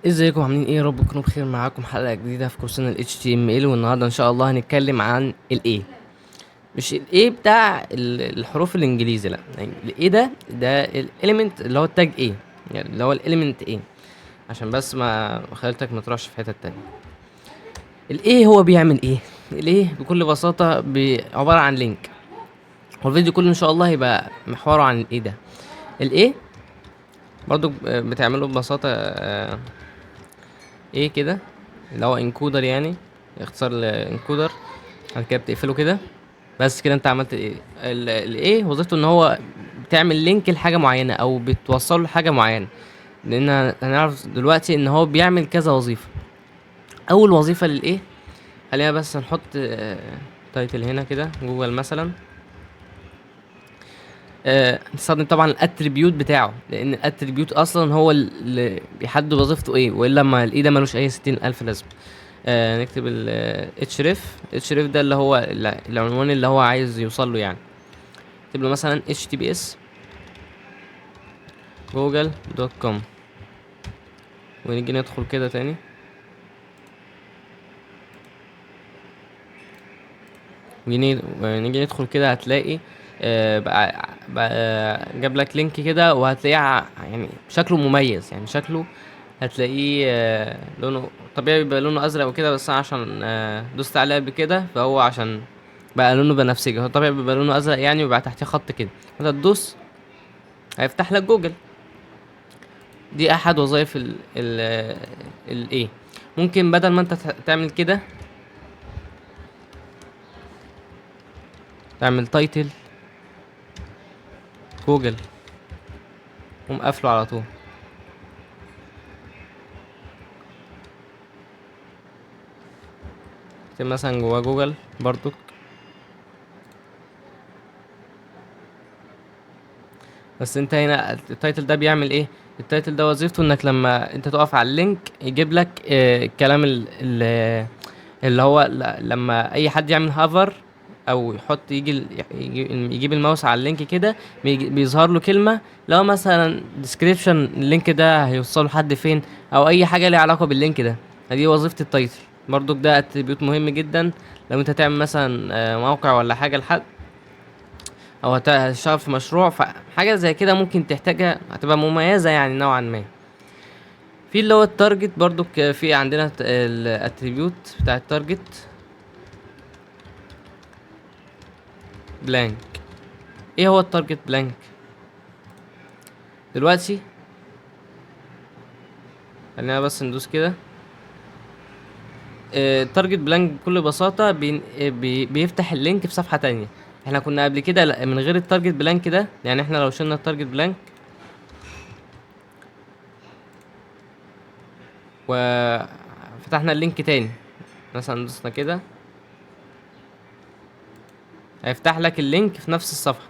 ازيكم عاملين ايه؟ يا رب تكونوا بخير. معاكم حلقة جديدة في كورسنا ال HTML، والنهاردة ان شاء الله هنتكلم عن ال A. مش ال A بتاع الحروف الانجليزي، لا، يعني ال A ده ال element اللي هو التاج A، يعني اللي هو ال element A، عشان بس ما خيالتك ما تروحش في حتة تانية. ال A هو بيعمل ايه؟ ال A بكل بساطة عبارة عن لينك، والفيديو كله ان شاء الله هيبقى محوره عن ال A ده. ال A برضو بتعمله ببساطة ايه كده، اللي هو انكودر، يعني اختصار لانكودر. بعد كده بتقفله كده، بس كده انت عملت ايه. الايه وظيفته ان هو بتعمل لينك لحاجه معينه او بتوصله لحاجه معينه، لان هنعرف دلوقتي ان هو بيعمل كذا وظيفه. اول وظيفه للايه، خلينا بس نحط تايتل هنا كده، جوجل مثلا. نستخدم طبعا الاتريبيوت بتاعه، لان الاتريبيوت اصلا هو اللي بيحدد وظيفته ايه، والا ما الايه ده ملوش اي 60,000 لازمه. نكتب ال href ده اللي هو العنوان اللي هو عايز يوصل له يعني. نكتب له مثلا https google.com، ونيجي ندخل كده تاني، ونيجي ندخل كده هتلاقي بقى جاب لك لينك كده، وهتلاقيه يعني شكله مميز، يعني شكله هتلاقيه لونه طبيعي، بيبقى لونه ازرق وكده، بس أنا عشان دوست عليه قبل كده، فهو عشان بقى لونه بنفسجي. هو طبيعي بيبقى لونه ازرق يعني، ويبقى تحتيه خط كده. انت تدوس هيفتح لك جوجل. دي احد وظائف ال ايه. ممكن بدل ما انت تعمل كده، تعمل تايتل جوجل، قوم قافله على طول. اكتب مثلا جوا جوجل برضو. بس انت هنا التايتل ده بيعمل ايه؟ التايتل ده وظيفته انك لما انت تقف على اللينك يجيب لك الكلام اللي هو لما اي حد يعمل هافر، او يحط يجيب الماوس على اللينك كده، بيظهر له كلمة، لو مثلا ديسكريبشن اللينك ده هيوصله لحد فين، او اي حاجة ليها علاقة باللينك ده. دي وظيفة التايتل. برضو ده اتريبيوت مهم جدا لو انت تعمل مثلا موقع ولا حاجة لحد، او هتشتغل في مشروع، فحاجة زي كده ممكن تحتاجها، هتبقى مميزة يعني نوعا ما. في اللي هو التارجت برضو، في عندنا الاتريبيوت بتاع التارجت بلانك. ايه هو التارجت بلانك دلوقتي؟ خلينا بس ندوس كده. التارجت بلانك بكل بساطة بيفتح اللينك في صفحة تانية. احنا كنا قبل كده من غير التارجت بلانك ده، يعني احنا لو شلنا التارجت بلانك وفتحنا اللينك تاني، مثلا دوسنا كده، هيفتح لك اللينك في نفس الصفحة.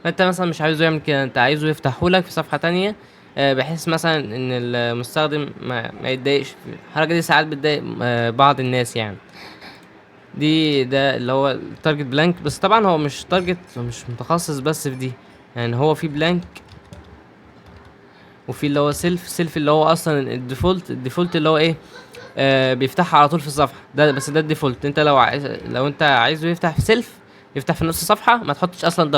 فانت مثلا مش عايزه يعمل كده، انت عايزه يفتحه لك في صفحة تانية، بحيث مثلا ان المستخدم ما يتضايقش. الحركة دي ساعات بتضايق بعض الناس يعني. ده اللي هو التارجت بلانك. بس طبعا هو مش تارجت، مش متخصص بس في دي، يعني هو في بلانك، وفي اللي هو سيلف اللي هو اصلا الديفولت اللي هو ايه، بيفتحها على طول في الصفحه ده. بس ده الديفولت. انت لو انت عايزه يفتح في سيلف، يفتح في نص الصفحه، ما تحطش اصلا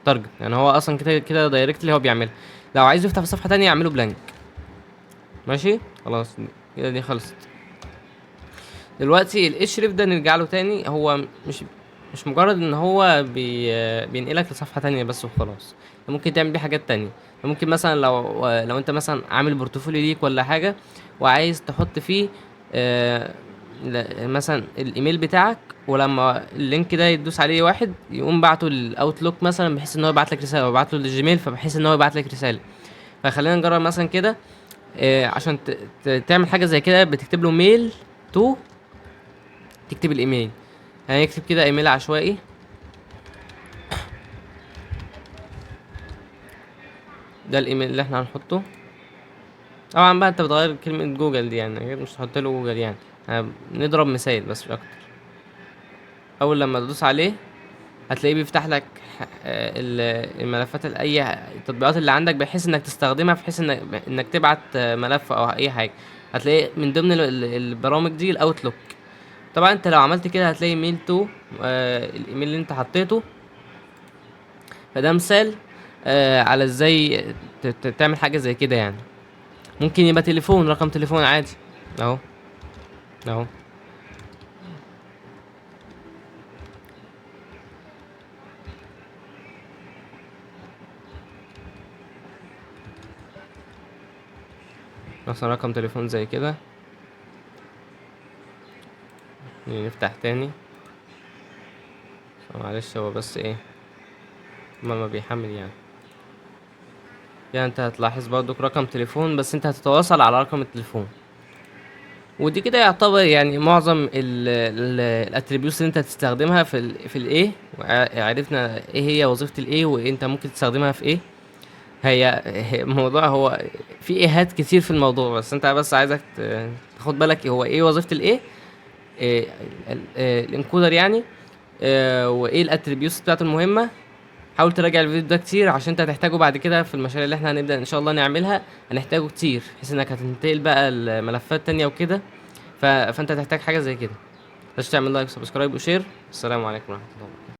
تارجت، يعني هو اصلا كده كده دايركتلي هو بيعملها. لو عايزه يفتح في صفحه تانية يعمله بلانك. ماشي، خلاص كده دي خلصت. دلوقتي الاشرف ده نرجع له تاني. هو مش مجرد ان هو بينقلك لصفحه تانية بس وخلاص. انت ممكن تعمل بيه حاجات تانية. انت ممكن مثلا لو انت مثلا عامل بورتفوليو ليك ولا حاجه، وعايز تحط فيه آه، مثلا الايميل بتاعك، ولما اللينك ده يدوس عليه واحد يقوم بعته للاوتلوك مثلا، بحيث ان هو يبعت لك رساله، ويبعت له للجيميل، فبحيث ان هو يبعت لك رساله. فخلينا نجرب مثلا كده. عشان تعمل حاجه زي كده، بتكتب له ميل تو، تكتب الايميل. هنكتب كده ايميل عشوائي، ده الايميل اللي احنا هنحطه. طبعا بقى انت بتغير كلمة جوجل دي، يعني أكيد مش هتحط له جوجل يعني. نضرب مثال بس مش اكتر. اول لما تدوس عليه هتلاقيه بيفتح لك الملفات، اي التطبيقات اللي عندك، بحيث انك تستخدمها، بحيث انك تبعت ملف او اي حاجة. هتلاقي من ضمن البرامج دي الاوتلوك. طبعا انت لو عملت كده هتلاقي ميل تو الايميل اللي انت حطيته. فده مثال على ازاي تعمل حاجه زي كده يعني. ممكن يبقى تليفون، رقم تليفون عادي اهو اهو. مثلا رقم تليفون زي كده. نفتح تاني. معلش هو بس ايه ما بيحمل يعني. يعني انت هتلاحظ برضك رقم تليفون، بس انت هتتواصل على رقم التليفون. ودي كده يعتبر يعني معظم الاتريبيوتس اللي انت هتستخدمها في الايه. عرفنا ايه هي وظيفة الايه وانت ممكن تستخدمها في ايه. هي الموضوع هو في ايهات كتير في الموضوع، بس انت بس عايزك تاخد بالك هو ايه وظيفة الايه. إيه الانكودر يعني. وايه الاتريبيوتس بتاعته المهمة. حاول تراجع الفيديو ده كتير عشان انت هتحتاجه بعد كده في المشاريع اللي احنا هنبدأ ان شاء الله نعملها. هنحتاجه كتير بحيث انك هتنتقل بقى الملفات تانية وكده. فانت هتحتاج حاجة زي كده. متنساش تعمل لايك وسبسكرايب وشير. السلام عليكم ورحمة الله.